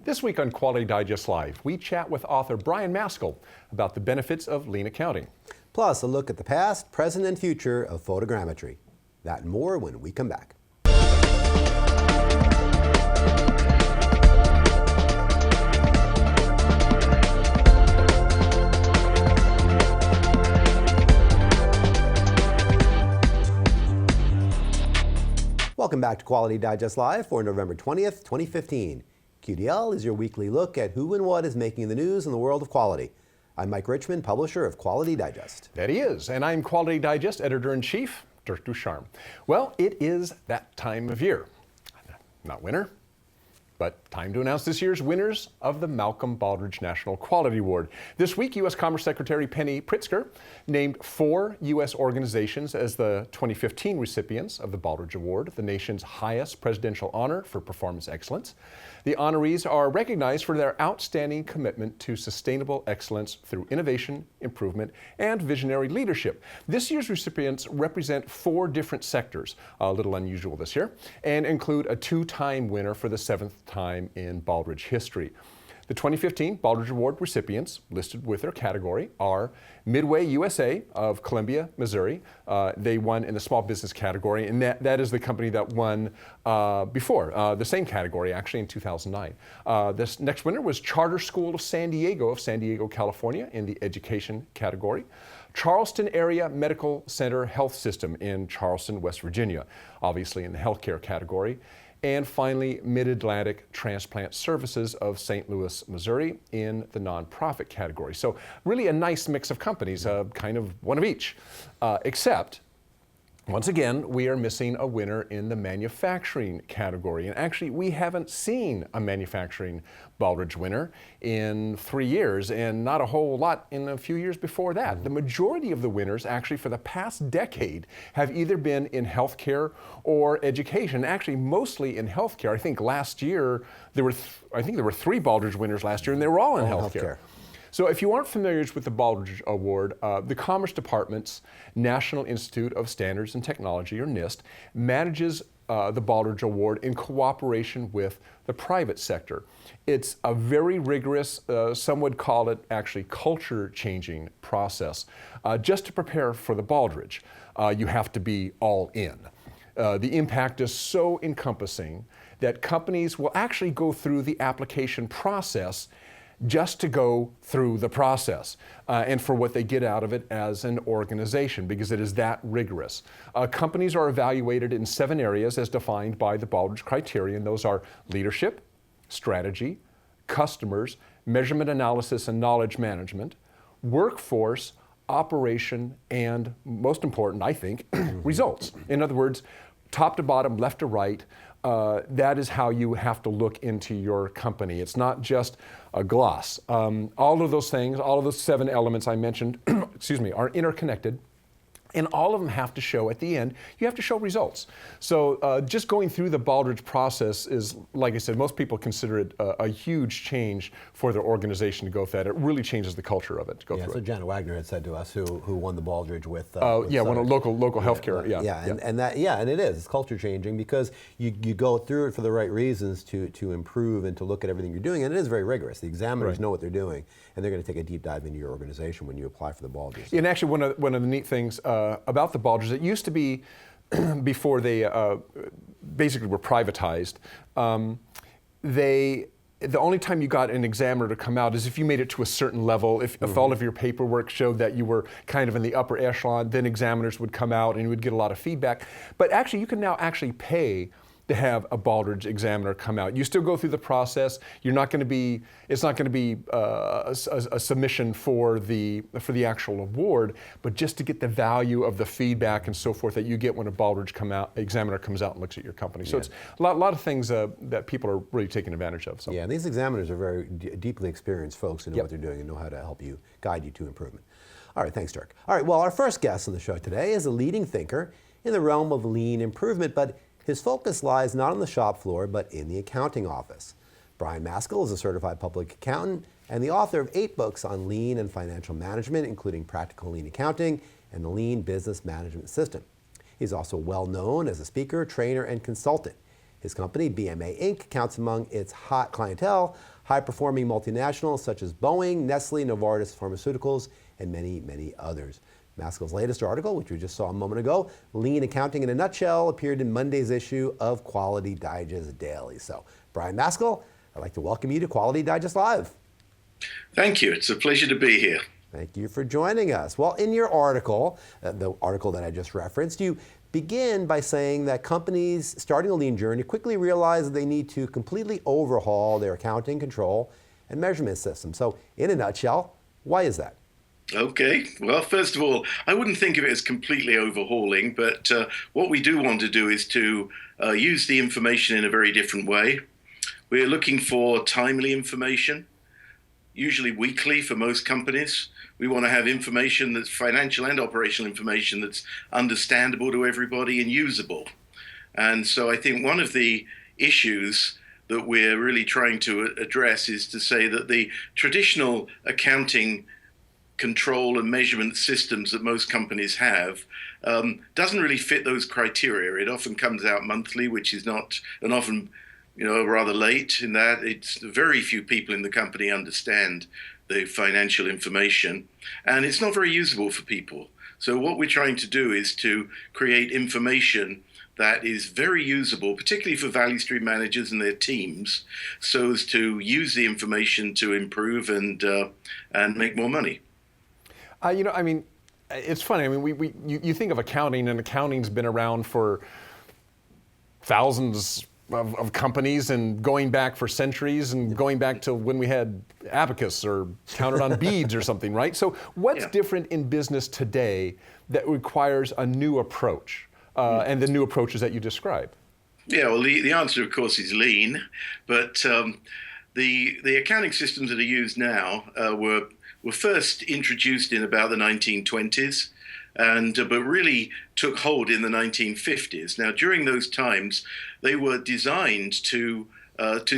This week on Quality Digest Live, we chat with author Brian Maskell about the benefits of lean accounting. Plus, a look at the past, present, and future of photogrammetry. That and more when we come back. Welcome back to Quality Digest Live for November 20th, 2015. QDL is your weekly look at who and what is making the news in the world of quality. I'm Mike Richmond, publisher of Quality Digest. That he is, and I'm Quality Digest editor-in-chief, Dirk Ducharme. Well, it is that time of year. Not winter, but time to announce this year's winners of the Malcolm Baldrige National Quality Award. This week, U.S. Commerce Secretary Penny Pritzker named 4 U.S. organizations as the 2015 recipients of the Baldrige Award, the nation's highest presidential honor for performance excellence. The honorees are recognized for their outstanding commitment to sustainable excellence through innovation, improvement, and visionary leadership. This year's recipients represent 4 different sectors, a little unusual this year, and include a 2-time winner for the 7th time in Baldrige history. The 2015 Baldrige Award recipients, listed with their category, are Midway USA of Columbia, Missouri. They won in the small business category, and that is the company that won before, the same category actually in 2009. This next winner was Charter School of San Diego, California in the education category. Charleston Area Medical Center Health System in Charleston, West Virginia, obviously in the healthcare category. And finally, Mid-Atlantic Transplant Services of St. Louis, Missouri in the nonprofit category. So really a nice mix of companies, kind of one of each, except once again, we are missing a winner in the manufacturing category. And actually, we haven't seen a manufacturing Baldrige winner in 3 years, and not a whole lot in a few years before that. The majority of the winners, actually, for the past decade, have either been in healthcare or education. Actually, mostly in healthcare. I think last year, there were 3 Baldrige winners last year, and they were all in healthcare. So if you aren't familiar with the Baldrige Award, the Commerce Department's National Institute of Standards and Technology, or NIST, manages the Baldrige Award in cooperation with the private sector. It's a very rigorous, some would call it actually culture-changing process. Just to prepare for the Baldrige, you have to be all in. The impact is so encompassing that companies will actually go through the application process just to go through the process and for what they get out of it as an organization, because it is that rigorous. Companies are evaluated in 7 areas as defined by the Baldrige criteria, and those are leadership, strategy, customers, measurement analysis and knowledge management, workforce, operation, and most important, I think, results. In other words, top to bottom, left to right, that is how you have to look into your company. It's not just a gloss. All of those things, all of those 7 elements I mentioned, are interconnected. And all of them have to show, at the end, you have to show results. So just going through the Baldrige process is, like I said, most people consider it a huge change for their organization to go through that. It really changes the culture of it to go through so it. Janet Wagner had said to us, who won the Baldrige with one of local healthcare. And it is. It's culture changing because you go through it for the right reasons to improve and to look at everything you're doing, and it is very rigorous. The examiners know what they're doing, and they're going to take a deep dive into your organization when you apply for the Baldrige. And actually, one of the neat things about the Baldrige, it used to be before they basically were privatized. The only time you got an examiner to come out is if you made it to a certain level. If all of your paperwork showed that you were kind of in the upper echelon, then examiners would come out and you would get a lot of feedback. But actually, you can now actually pay to have a Baldrige examiner come out. You still go through the process. You're not going to be. It's not going to be a submission for the actual award, but just to get the value of the feedback and so forth that you get when a Baldrige examiner comes out and looks at your company. So it's a lot of things that people are really taking advantage of. So. Yeah, and these examiners are very deeply experienced folks who know what they're doing and know how to help you, guide you to improvement. All right, thanks, Dirk. All right, well, our first guest on the show today is a leading thinker in the realm of lean improvement, but his focus lies not on the shop floor, but in the accounting office. Brian Maskell is a certified public accountant and the author of 8 books on lean and financial management, including Practical Lean Accounting and the Lean Business Management System. He's also well known as a speaker, trainer, and consultant. His company, BMA Inc., counts among its hot clientele high-performing multinationals such as Boeing, Nestle, Novartis Pharmaceuticals, and many, many others. Maskell's latest article, which we just saw a moment ago, Lean Accounting in a Nutshell, appeared in Monday's issue of Quality Digest Daily. So, Brian Maskell, I'd like to welcome you to Quality Digest Live. Thank you. It's a pleasure to be here. Thank you for joining us. Well, in your article, the article that I just referenced, you begin by saying that companies starting a lean journey quickly realize that they need to completely overhaul their accounting, control, and measurement system. So, in a nutshell, why is that? Okay. Well, first of all, I wouldn't think of it as completely overhauling, but what we do want to do is to use the information in a very different way. We're looking for timely information, usually weekly for most companies. We want to have information that's financial and operational information that's understandable to everybody and usable. And so I think one of the issues that we're really trying to address is to say that the traditional accounting control and measurement systems that most companies have doesn't really fit those criteria. It often comes out monthly, which is not, and often, rather late in that it's very few people in the company understand the financial information, and it's not very usable for people. So what we're trying to do is to create information that is very usable, particularly for value stream managers and their teams, so as to use the information to improve and make more money. It's funny. I mean, you think of accounting, and accounting's been around for thousands of companies and going back for centuries and going back to when we had abacus or counted on beads or something, right? So what's different in business today that requires a new approach and the new approaches that you describe? Yeah, well, the answer, of course, is lean, but the accounting systems that are used now were first introduced in about the 1920s, but really took hold in the 1950s. Now, during those times, they were designed to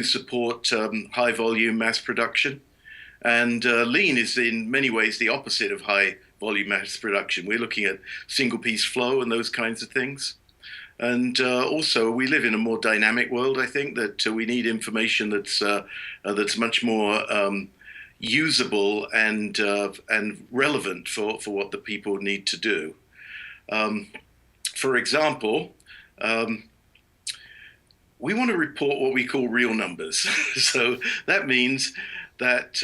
support high volume mass production, and lean is in many ways the opposite of high volume mass production. We're looking at single piece flow and those kinds of things. And also, we live in a more dynamic world. I think that we need information that's much more usable and relevant for what the people need to do. For example, we want to report what we call real numbers. So that means that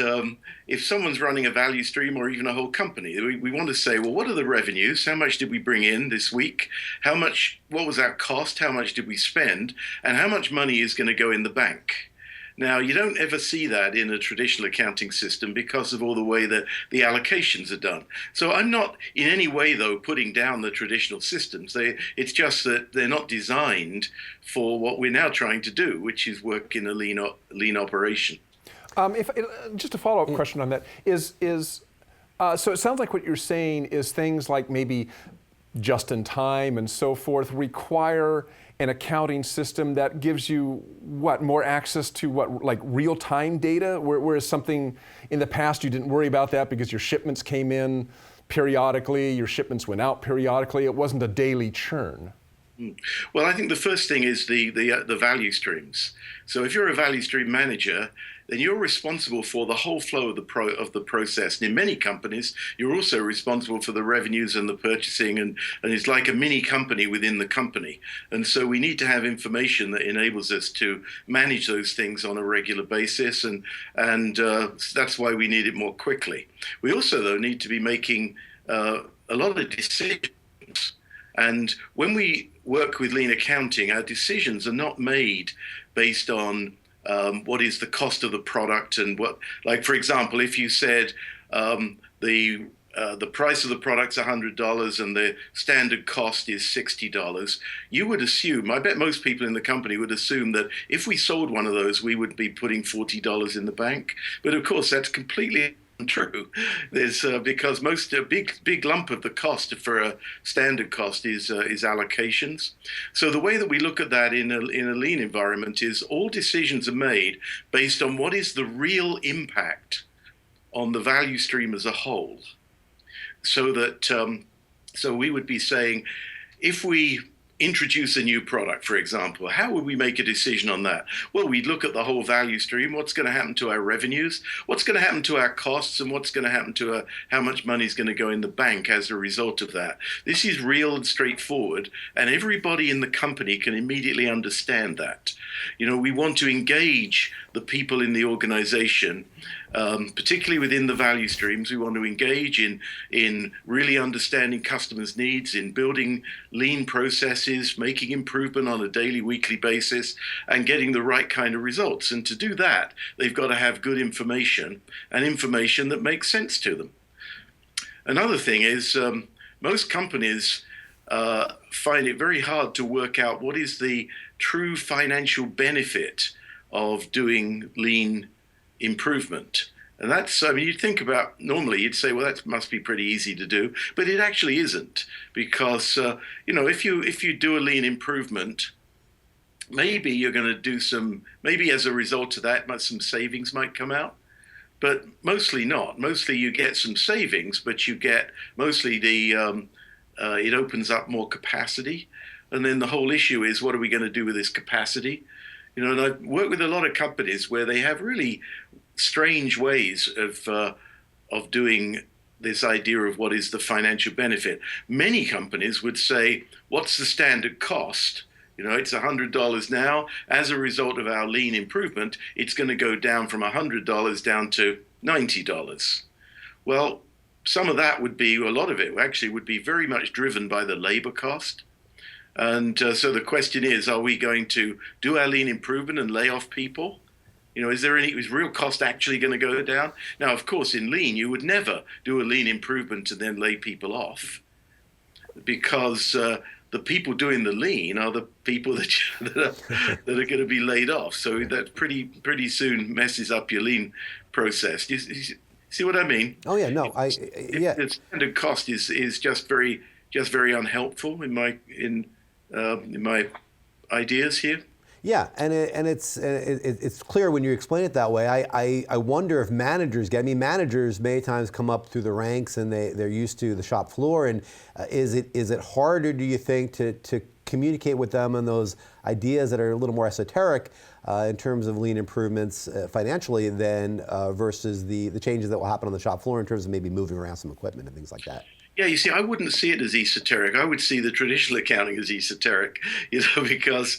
if someone's running a value stream or even a whole company, we want to say, well, what are the revenues? How much did we bring in this week? What was our cost? How much did we spend? And how much money is going to go in the bank? Now, you don't ever see that in a traditional accounting system because of all the way that the allocations are done. So I'm not in any way, though, putting down the traditional systems. It's just that they're not designed for what we're now trying to do, which is work in a lean operation. Just a follow-up question on that so it sounds like what you're saying is things like maybe just in time and so forth require an accounting system that gives you more access to like real-time data, whereas something in the past you didn't worry about that because your shipments came in periodically, your shipments went out periodically. It wasn't a daily churn. Well, I think the first thing is the value streams. So if you're a value stream manager, then you're responsible for the whole flow of the process. And in many companies, you're also responsible for the revenues and the purchasing, and it's like a mini company within the company. And so we need to have information that enables us to manage those things on a regular basis, and that's why we need it more quickly. We also, though, need to be making a lot of decisions. And when we work with lean accounting, our decisions are not made based on what is the cost of the product and like, for example, if you said the price of the product's $100 and the standard cost is $60, you would assume, I bet most people in the company would assume that if we sold one of those, we would be putting $40 in the bank. But of course, that's completely untrue. There's because a big lump of the cost for a standard cost is allocations. So the way that we look at that in a lean environment is all decisions are made based on what is the real impact on the value stream as a whole. So that so we would be saying, if we introduce a new product, for example, how would we make a decision on that? Well, we'd look at the whole value stream. What's going to happen to our revenues? What's going to happen to our costs? And what's going to happen to how much money is going to go in the bank as a result of that? This is real and straightforward, and everybody in the company can immediately understand that. We want to engage the people in the organization, particularly within the value streams. We want to engage in really understanding customers' needs, in building lean processes, making improvement on a daily, weekly basis, and getting the right kind of results. And to do that, they've got to have good information, and information that makes sense to them. Another thing is most companies find it very hard to work out what is the true financial benefit of doing lean improvement. And that's, you'd think about, normally you'd say, well, that must be pretty easy to do, but it actually isn't, because, if you do a lean improvement, maybe you're going to do maybe as a result of that, some savings might come out, but mostly not. Mostly you get some savings, but you get mostly it opens up more capacity. And then the whole issue is, what are we going to do with this capacity? And I've worked with a lot of companies where they have really strange ways of doing this idea of what is the financial benefit. Many companies would say, what's the standard cost? It's $100 now. As a result of our lean improvement, it's going to go down from $100 down to $90. Well, some of that would be, a lot of it actually would be very much driven by the labor cost. And so the question is, are we going to do our lean improvement and lay off people? Is real cost actually going to go down? Now, of course, in lean, you would never do a lean improvement and then lay people off, because the people doing the lean are the people that are going to be laid off. So that pretty soon messes up your lean process. You see what I mean? Oh yeah, no, yeah. The standard cost is just very unhelpful in my ideas here. Yeah, and it's clear when you explain it that way. I wonder if managers managers many times come up through the ranks and they're used to the shop floor, and is it harder, do you think, to communicate with them on those ideas that are a little more esoteric in terms of lean improvements financially than versus the changes that will happen on the shop floor in terms of maybe moving around some equipment and things like that? Yeah, you see, I wouldn't see it as esoteric. I would see the traditional accounting as esoteric, because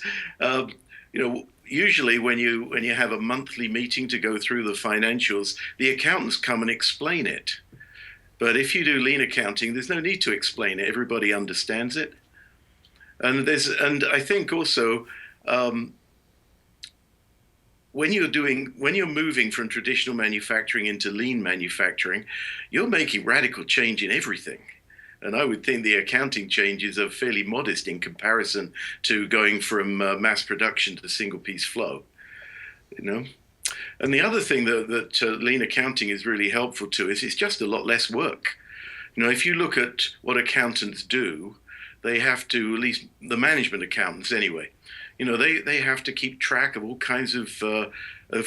usually when you have a monthly meeting to go through the financials, the accountants come and explain it. But if you do lean accounting, there's no need to explain it. Everybody understands it. And I think also when you're moving from traditional manufacturing into lean manufacturing, you're making radical change in everything. And I would think the accounting changes are fairly modest in comparison to going from mass production to single piece flow, And the other thing that lean accounting is really helpful to is it's just a lot less work. If you look at what accountants do, they have to, at least the management accountants anyway, they have to keep track of all kinds of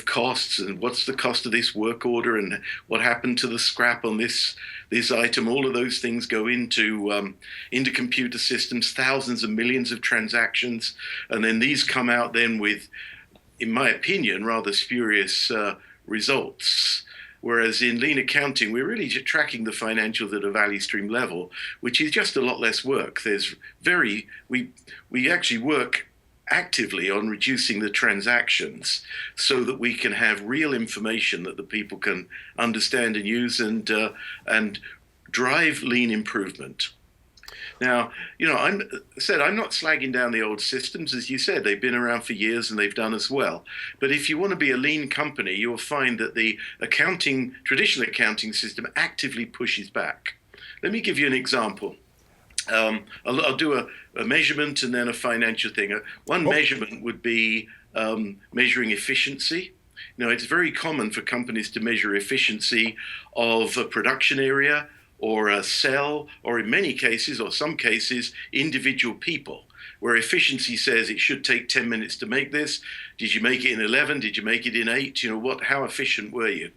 costs, and what's the cost of this work order, and what happened to the scrap on this item. All of those things go into computer systems, thousands of millions of transactions, and then these come out then with, in my opinion, rather spurious results. Whereas in lean accounting, we're really just tracking the financials at a value stream level, which is just a lot less work. We actually work actively on reducing the transactions so that we can have real information that the people can understand and use and drive lean improvement. Now, I'm not slagging down the old systems. As you said, they've been around for years and they've done as well. But if you want to be a lean company, you'll find that the traditional accounting system actively pushes back. Let me give you an example. I'll do a measurement and then a financial thing. One measurement would be measuring efficiency. It's very common for companies to measure efficiency of a production area or a cell, or in many cases, or some cases, individual people, where efficiency says it should take 10 minutes to make this. Did you make it in 11? Did you make it in 8? How efficient were you?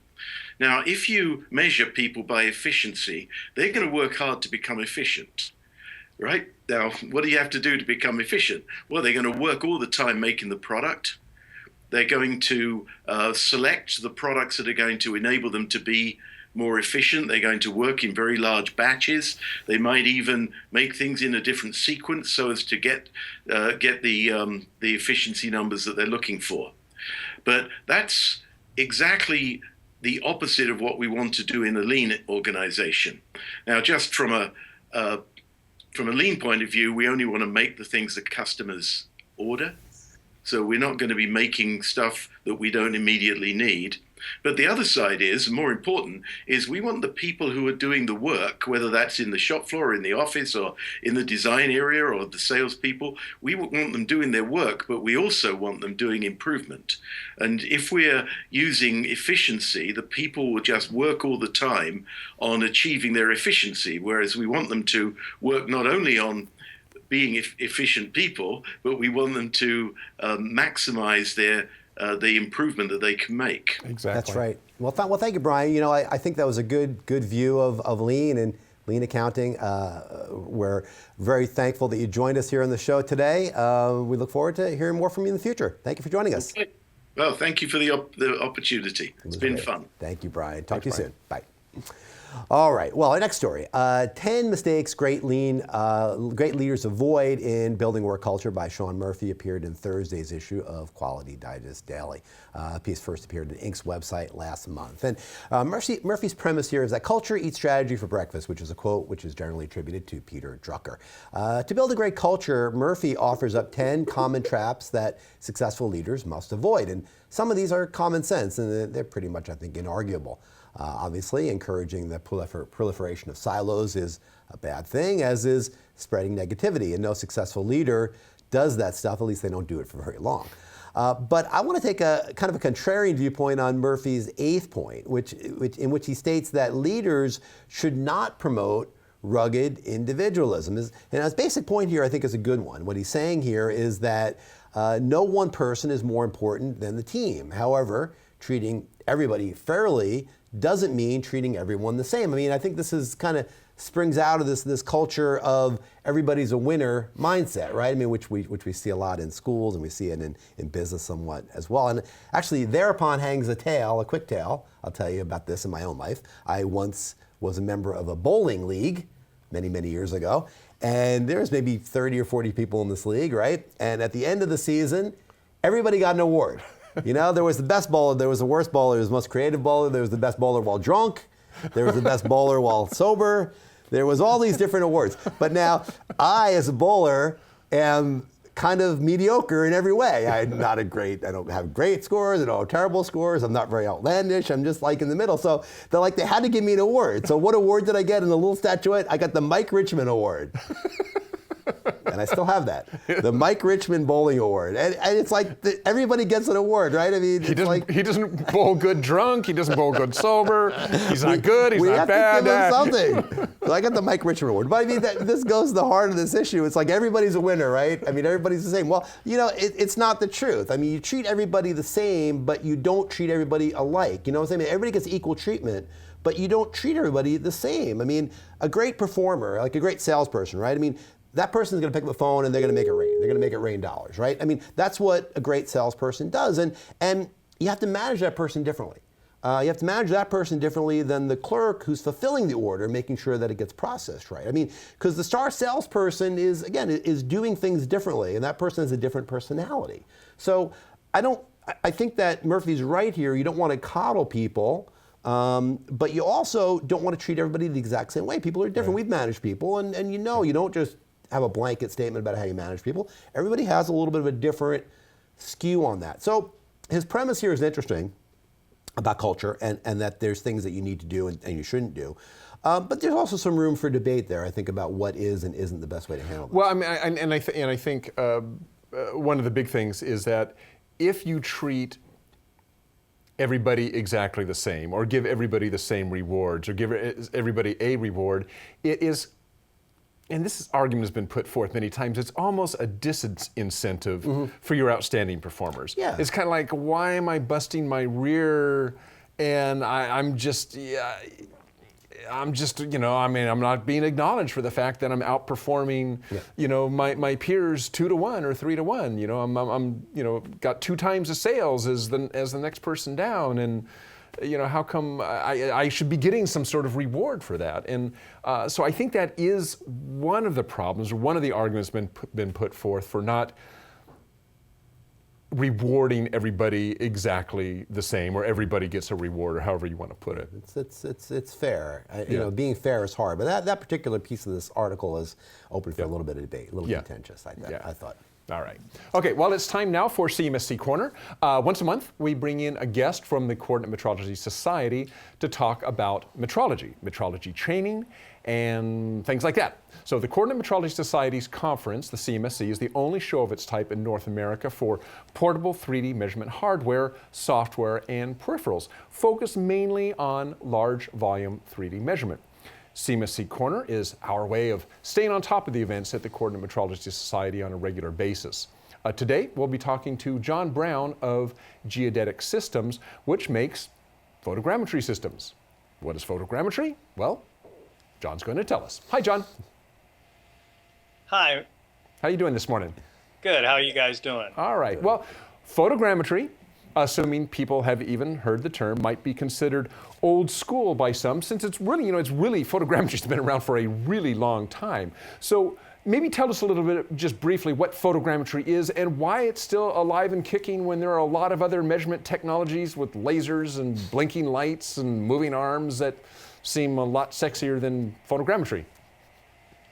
Now, if you measure people by efficiency, they're going to work hard to become efficient. right? Now, what do you have to do to become efficient? Well, they're going to work all the time making the product. They're going to select the products that are going to enable them to be more efficient. They're going to work in very large batches. They might even make things in a different sequence so as to get the efficiency numbers that they're looking for. But that's exactly the opposite of what we want to do in a lean organization. Now, just from a lean point of view, we only want to make the things that customers order. So we're not going to be making stuff that we don't immediately need. But the other side is, more important, is we want the people who are doing the work, whether that's in the shop floor, or in the office, or in the design area, or the salespeople, we want them doing their work, but we also want them doing improvement. And if we're using efficiency, the people will just work all the time on achieving their efficiency, whereas we want them to work not only on being efficient people, but we want them to maximize the improvement that they can make. Exactly. That's right. Well, thank you, Brian. You know, I think that was a good view of lean and lean accounting. We're very thankful that you joined us here on the show today. We look forward to hearing more from you in the future. Thank you for joining us. Okay. Well, thank you for the opportunity. It's been fun. Thank you, Brian. Talk to you soon. Bye. All right. Well, our next story: 10 mistakes great leaders avoid in building work culture by Sean Murphy appeared in Thursday's issue of Quality Digest Daily. The piece first appeared on Inc.'s website last month. And Murphy's premise here is that culture eats strategy for breakfast, which is a quote which is generally attributed to Peter Drucker. To build a great culture, Murphy offers up 10 common traps that successful leaders must avoid. And some of these are common sense, and they're pretty much, I think, inarguable. Obviously, encouraging the proliferation of silos is a bad thing, as is spreading negativity. And no successful leader does that stuff, at least they don't do it for very long. But I want to take a kind of a contrarian viewpoint on Murphy's 8th point, in which he states that leaders should not promote rugged individualism. And his basic point here, I think, is a good one. What he's saying here is that no one person is more important than the team. However, treating everybody fairly doesn't mean treating everyone the same. I mean, I think this is kind of springs out of this culture of everybody's a winner mindset, right? I mean, which we see a lot in schools, and we see it in business somewhat as well. And actually, thereupon hangs a quick tale. I'll tell you about this in my own life. I once was a member of a bowling league many, many years ago, and there's maybe 30 or 40 people in this league, right? And at the end of the season, everybody got an award. You know, there was the best bowler, there was the worst bowler, there was the most creative bowler, there was the best bowler while drunk, there was the best bowler while sober, there was all these different awards. But now, I, as a bowler, am kind of mediocre in every way. I don't have great scores, I don't have terrible scores, I'm not very outlandish, I'm just like in the middle. So they had to give me an award. So what award did I get in the little statuette? I got the Mike Richmond Award. And I still have that, the Mike Richmond Bowling Award, and it's like everybody gets an award, right? I mean, he doesn't bowl good drunk, he doesn't bowl good sober, he's not good, he's not bad. We have to give him something. So I got the Mike Richmond Award, but I mean, this goes to the heart of this issue. It's like everybody's a winner, right? I mean, everybody's the same. Well, you know, it's not the truth. I mean, you treat everybody the same, but you don't treat everybody alike. You know what I'm saying? Everybody gets equal treatment, but you don't treat everybody the same. I mean, a great performer, like a great salesperson, right? I mean, that person's going to pick up the phone and they're going to make it rain. They're going to make it rain dollars, right? I mean, that's what a great salesperson does. And you have to manage that person differently. You have to manage that person differently than the clerk who's fulfilling the order, making sure that it gets processed right. I mean, because the star salesperson is doing things differently, and that person has a different personality. So I think that Murphy's right here. You don't want to coddle people. But you also don't want to treat everybody the exact same way. People are different. Right. We've managed people, and you don't just have a blanket statement about how you manage people. Everybody has a little bit of a different skew on that. So his premise here is interesting about culture and that there's things that you need to do and you shouldn't do. But there's also some room for debate there, I think, about what is and isn't the best way to handle this. Well, I mean, I think one of the big things is that if you treat everybody exactly the same, or give everybody the same rewards, or give everybody a reward, it is, and this argument has been put forth many times, it's almost a disincentive for your outstanding performers. Yeah. It's kind of like, why am I busting my rear and I'm just, I'm just, I'm not being acknowledged for the fact that I'm outperforming, my peers 2-to-1 or 3-to-1. I'm got 2 times the sales as the next person down, and how come I should be getting some sort of reward for that? And so I think that is one of the problems, or one of the arguments been put forth for not rewarding everybody exactly the same, or everybody gets a reward, or however you want to put it. It's fair. Being fair is hard, but that particular piece of this article is open for a little bit of debate, a little contentious, I thought. All right. Okay, well, it's time now for CMMC Corner. Once a month, we bring in a guest from the Coordinate Metrology Society to talk about metrology training, and things like that. So the Coordinate Metrology Society's conference, the CMMC, is the only show of its type in North America for portable 3D measurement hardware, software, and peripherals, focused mainly on large volume 3D measurement. CMMC Corner is our way of staying on top of the events at the Coordinate Metrology Society on a regular basis. Today, we'll be talking to John Brown of Geodetic Systems, which makes photogrammetry systems. What is photogrammetry? Well, John's going to tell us. Hi, John. Hi. How are you doing this morning? Good. How are you guys doing? All right. Well, photogrammetry, assuming people have even heard the term, might be considered old school by some, since it's really, photogrammetry's been around for a really long time. So maybe tell us a little bit, just briefly, what photogrammetry is and why it's still alive and kicking when there are a lot of other measurement technologies with lasers and blinking lights and moving arms that seem a lot sexier than photogrammetry.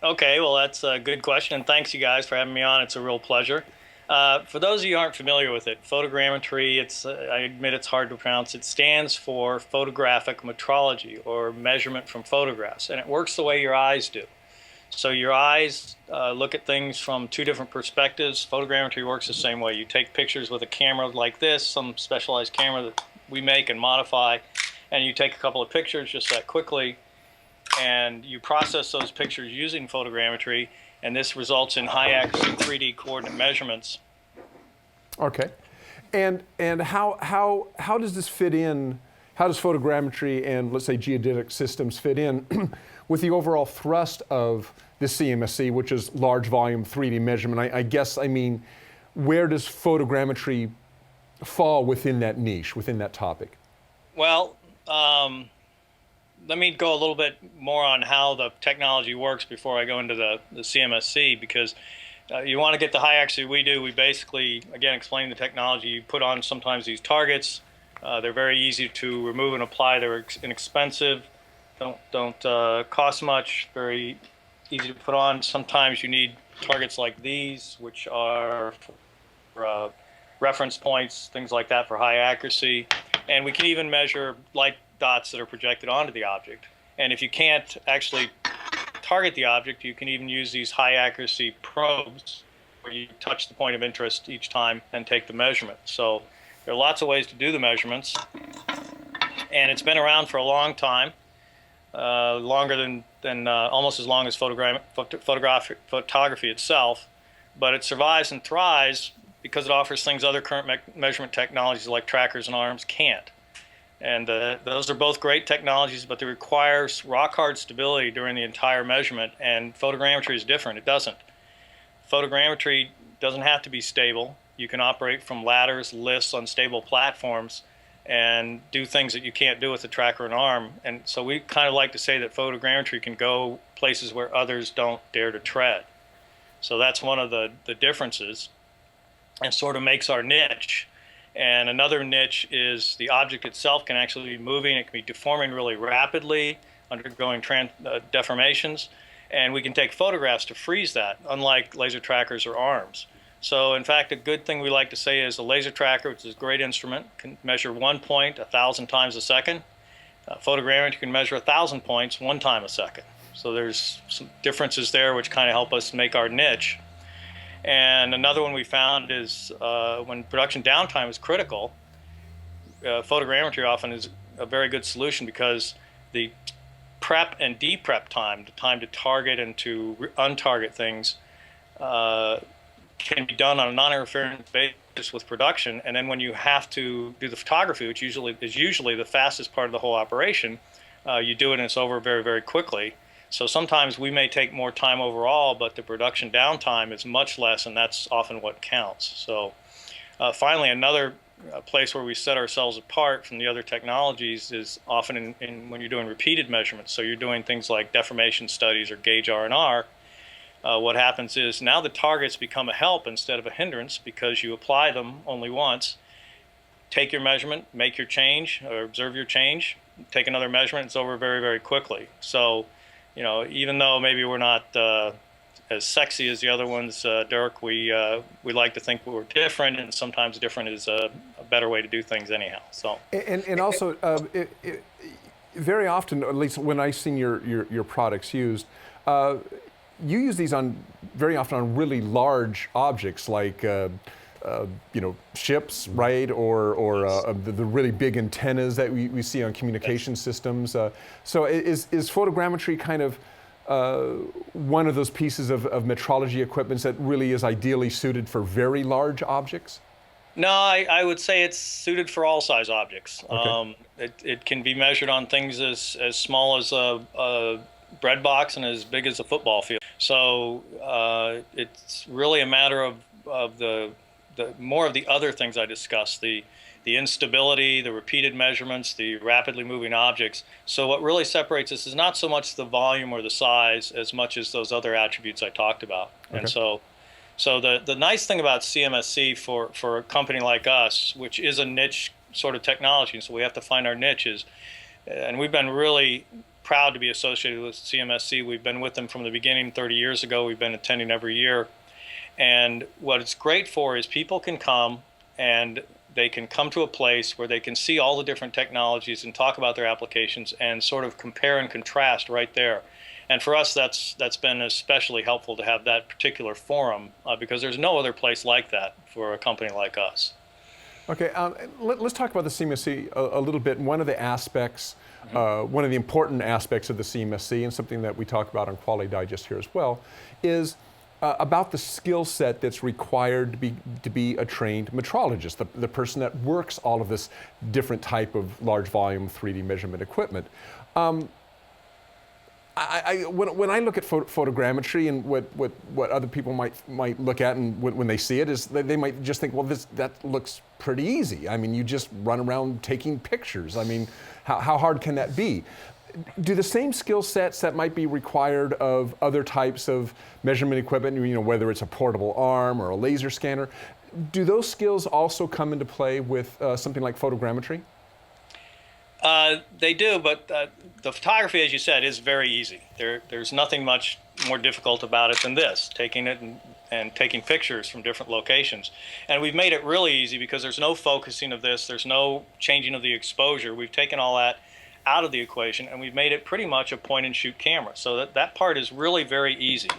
Okay, well, that's a good question, and thanks you guys for having me on. It's a real pleasure. For those of you who aren't familiar with it, photogrammetry, I admit it's hard to pronounce. It stands for photographic metrology, or measurement from photographs, and it works the way your eyes do. So your eyes look at things from 2 different perspectives. Photogrammetry works the same way. You take pictures with a camera like this, some specialized camera that we make and modify, and you take a couple of pictures just that quickly, and you process those pictures using photogrammetry, and this results in high accuracy 3D coordinate measurements. Okay, and how does this fit in? How does photogrammetry and, let's say, geodetic systems fit in with the overall thrust of the CMMC, which is large volume 3D measurement? I guess, where does photogrammetry fall within that niche, within that topic? Well, let me go a little bit more on how the technology works before I go into the CMMC, because you want to get the high accuracy we do. We basically, again, explain the technology. You put on sometimes these targets. They're very easy to remove and apply. They're inexpensive, don't cost much, very easy to put on. Sometimes you need targets like these, which are for, reference points, things like that for high accuracy. And we can even measure light dots that are projected onto the object. And if you can't actually target the object, you can even use these high accuracy probes where you touch the point of interest each time and take the measurement. So there are lots of ways to do the measurements, and it's been around for a long time, longer than almost as long as photography itself, but it survives and thrives because it offers things other current measurement technologies like trackers and arms can't. And those are both great technologies, but they require rock-hard stability during the entire measurement, and photogrammetry is different. It doesn't. Photogrammetry doesn't have to be stable. You can operate from ladders, lifts, unstable platforms, and do things that you can't do with a tracker and arm. And so we kind of like to say that photogrammetry can go places where others don't dare to tread. So that's one of the differences, and sort of makes our niche. And another niche is the object itself can actually be moving. It can be deforming really rapidly, undergoing deformations, and we can take photographs to freeze that, unlike laser trackers or arms. So in fact, a good thing we like to say is a laser tracker, which is a great instrument, can measure 1 point 1,000 times a second. Photogrammetry can measure 1,000 points 1 time a second. So there's some differences there which kind of help us make our niche. And another one we found is when production downtime is critical, photogrammetry often is a very good solution, because the prep and de-prep time, the time to target and to untarget things, can be done on a non-interference basis with production. And then when you have to do the photography, which is usually the fastest part of the whole operation, you do it and it's over very, very quickly. So sometimes we may take more time overall, but the production downtime is much less, and that's often what counts. So finally, another place where we set ourselves apart from the other technologies is often in when you're doing repeated measurements. So you're doing things like deformation studies or gauge R&R. What happens is now the targets become a help instead of a hindrance because you apply them only once. Take your measurement, make your change, or observe your change, take another measurement, it's over very, very quickly. So, you know, even though maybe we're not as sexy as the other ones, Dirk, we like to think we're different, and sometimes different is a better way to do things anyhow. So, and also, very often, at least when I've seen your products used, you use these very often on really large objects like you know, ships, right, or the really big antennas that we see on communication systems. So is photogrammetry kind of one of those pieces of metrology equipment that really is ideally suited for very large objects? No, I would say it's suited for all size objects. Okay. It can be measured on things as small as a bread box and as big as a football field. So it's really a matter of the more of the other things I discussed, the instability, the repeated measurements, the rapidly moving objects. So what really separates us is not so much the volume or the size as much as those other attributes I talked about. Okay. And so the nice thing about CMSC for a company like us, which is a niche sort of technology, and so we have to find our niches, and we've been really proud to be associated with CMSC. We've been with them from the beginning 30 years ago. We've been attending every year. And what it's great for is people can come and they can come to a place where they can see all the different technologies and talk about their applications and sort of compare and contrast right there. And for us, that's been especially helpful to have that particular forum because there's no other place like that for a company like us. Okay, let's talk about the CMSC a little bit. One of the aspects, one of the important aspects of the CMSC, and something that we talk about on Quality Digest here as well, is about the skill set that's required to be a trained metrologist, the person that works all of this different type of large volume 3D measurement equipment. When I look at photogrammetry and what other people might look at and when they see it is they might just think, well, that looks pretty easy. I mean, you just run around taking pictures. I mean, how hard can that be? Do the same skill sets that might be required of other types of measurement equipment, you know, whether it's a portable arm or a laser scanner, do those skills also come into play with something like photogrammetry? They do, but the photography, as you said, is very easy. There's nothing much more difficult about it than this, taking it and taking pictures from different locations. And we've made it really easy because there's no focusing of this, there's no changing of the exposure. We've taken all that out of the equation, and we've made it pretty much a point-and-shoot camera. So that part is really very easy.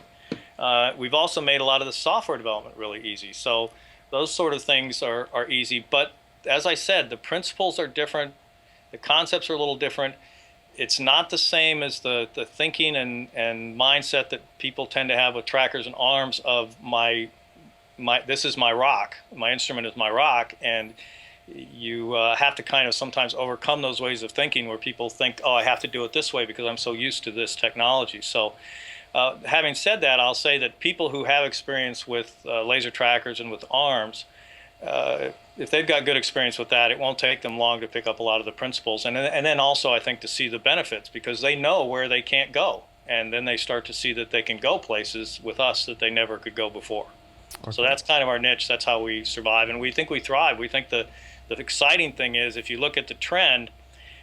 We've also made a lot of the software development really easy. So those sort of things are easy. But as I said, the principles are different. The concepts are a little different. It's not the same as the thinking and mindset that people tend to have with trackers and arms of this is my rock. My instrument is my rock. And you have to kind of sometimes overcome those ways of thinking where people think, oh, I have to do it this way because I'm so used to this technology. So having said that, I'll say that people who have experience with laser trackers and with arms, if they've got good experience with that, it won't take them long to pick up a lot of the principles. And then also, I think, to see the benefits because they know where they can't go. And then they start to see that they can go places with us that they never could go before. Okay. So that's kind of our niche. That's how we survive. And we think we thrive. We think the exciting thing is if you look at the trend,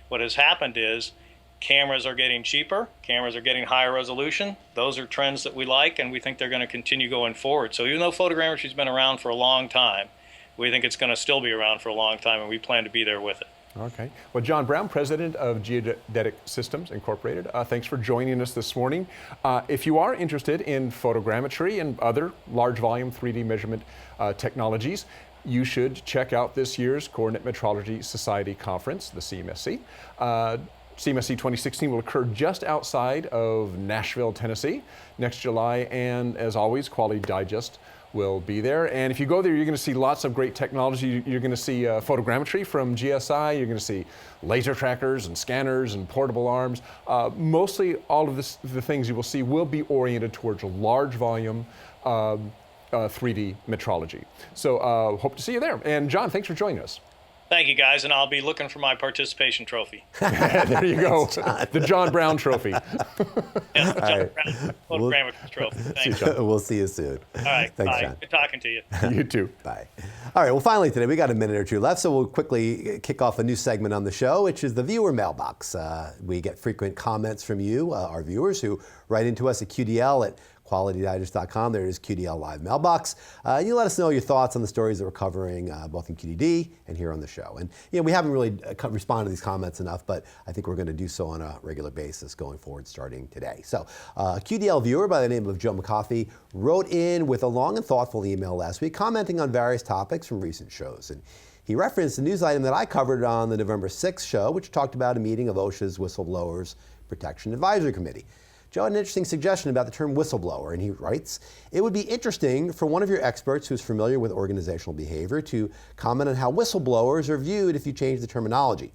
what has happened is cameras are getting cheaper, cameras are getting higher resolution. Those are trends that we like, and we think they're going to continue going forward. So even though photogrammetry's been around for a long time, we think it's going to still be around for a long time, and we plan to be there with it. Okay. Well, John Brown, president of Geodetic Systems Incorporated, thanks for joining us this morning. If you are interested in photogrammetry and other large volume 3D measurement technologies, you should check out this year's Coordinate Metrology Society Conference, the CMSC. CMSC 2016 will occur just outside of Nashville, Tennessee next July, and as always, Quality Digest will be there. And if you go there, you're going to see lots of great technology. You're going to see photogrammetry from GSI. You're going to see laser trackers and scanners and portable arms. Mostly all of the things you will see will be oriented towards a large volume 3D metrology. So hope to see you there. And John, thanks for joining us. Thank you, guys, and I'll be looking for my participation trophy. There you go, the John Brown Trophy. Yeah, the John Brown Photogrammetry trophy. Thanks. We'll see you soon. All right, Thanks, bye. John. Good talking to you. You too. Bye. All right, well, finally today, we got a minute or two left, so we'll quickly kick off a new segment on the show, which is the viewer mailbox. We get frequent comments from you, our viewers, who write into us at QDL at qualitydigest.com. There it is, QDL Live Mailbox. You let us know your thoughts on the stories that we're covering, both in QDD and here on the show. And we haven't really responded to these comments enough, but I think we're going to do so on a regular basis going forward, starting today. So, a QDL viewer by the name of Joe McCoffey wrote in with a long and thoughtful email last week, commenting on various topics from recent shows. And he referenced a news item that I covered on the November 6th show, which talked about a meeting of OSHA's Whistleblowers Protection Advisory Committee. Joe had an interesting suggestion about the term whistleblower, and he writes, "It would be interesting for one of your experts who's familiar with organizational behavior to comment on how whistleblowers are viewed if you change the terminology.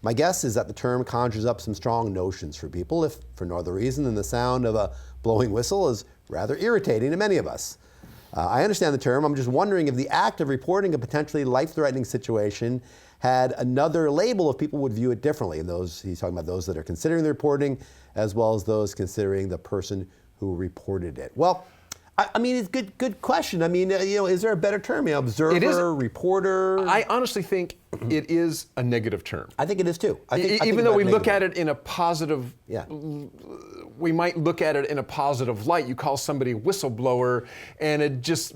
My guess is that the term conjures up some strong notions for people, if for no other reason than the sound of a blowing whistle is rather irritating to many of us. I understand the term. I'm just wondering if the act of reporting a potentially life-threatening situation had another label, if people would view it differently. And he's talking about those that are considering the reporting, as well as those considering the person who reported it." Well, I mean, it's good question. I mean, is there a better term? Observer, reporter. I honestly think it is a negative term. I think it is too. Even though we look at it in a positive, yeah. We might look at it in a positive light. You call somebody a whistleblower, and it just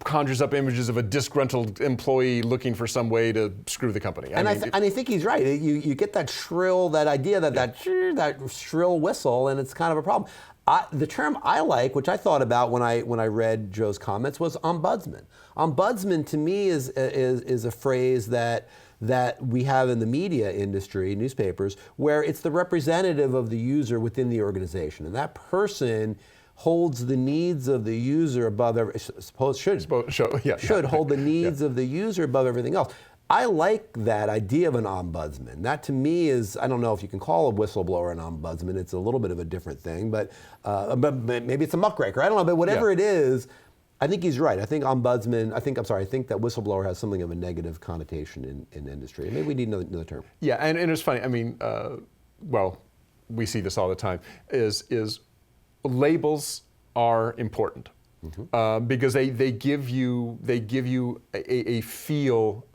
conjures up images of a disgruntled employee looking for some way to screw the company. And I think he's right. You get that shrill, that idea that shrill whistle, and it's kind of a problem. The term I like, which I thought about when I read Joe's comments, was ombudsman. Ombudsman to me is a phrase that we have in the media industry, newspapers, where it's the representative of the user within the organization, and that person holds the needs of the user above should hold the needs of the user above everything else. I like that idea of an ombudsman. That to me is, I don't know if you can call a whistleblower an ombudsman. It's a little bit of a different thing, but maybe it's a muckraker. I don't know, but whatever it is, I think he's right. I think ombudsman, I think that whistleblower has something of a negative connotation in industry. Maybe we need another term. Yeah, and it's funny. I mean, we see this all the time, is labels are important. Mm-hmm. Because they give you a feel,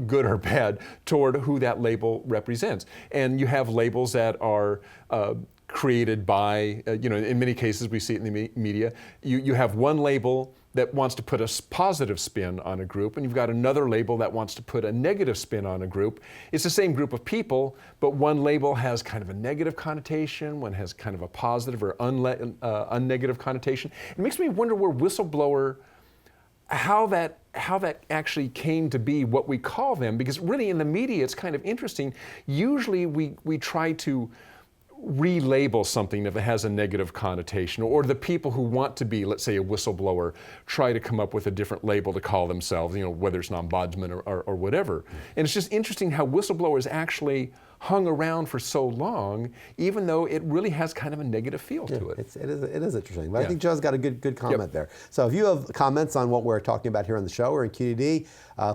good or bad, toward who that label represents. And you have labels that are created by, in many cases we see it in the media. You have one label that wants to put a positive spin on a group, and you've got another label that wants to put a negative spin on a group. It's the same group of people, but one label has kind of a negative connotation, one has kind of a positive or unnegative connotation. It makes me wonder where whistleblower, how that actually came to be what we call them, because really in the media it's kind of interesting. Usually we try to relabel something if it has a negative connotation, or the people who want to be, let's say, a whistleblower, try to come up with a different label to call themselves, whether it's an ombudsman or whatever. And it's just interesting how whistleblowers actually hung around for so long, even though it really has kind of a negative feel to it. It is interesting. But I think Joe's got a good comment there. So if you have comments on what we're talking about here on the show or in QDD,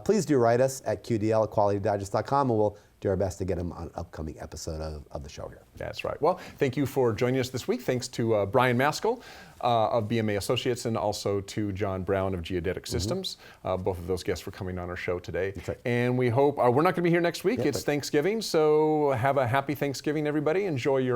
please do write us at QDL at qualitydigest.com, and we'll do our best to get them on an upcoming episode of the show here. That's right. Well, thank you for joining us this week. Thanks to Brian Maskell of BMA Associates, and also to John Brown of Geodetic Systems. Both of those guests for coming on our show today. That's right. And we hope, we're not going to be here next week. It's Thanksgiving, so have a happy Thanksgiving, everybody. Enjoy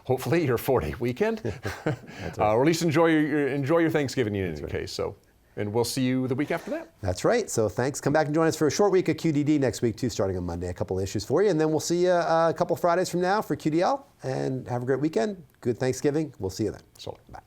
hopefully your 4-day weekend. Right. Or at least enjoy your Thanksgiving in any case. So. And we'll see you the week after that. That's right. So thanks. Come back and join us for a short week of QDD next week, too, starting on Monday. A couple of issues for you. And then we'll see you a couple Fridays from now for QDL. And have a great weekend. Good Thanksgiving. We'll see you then. So, bye.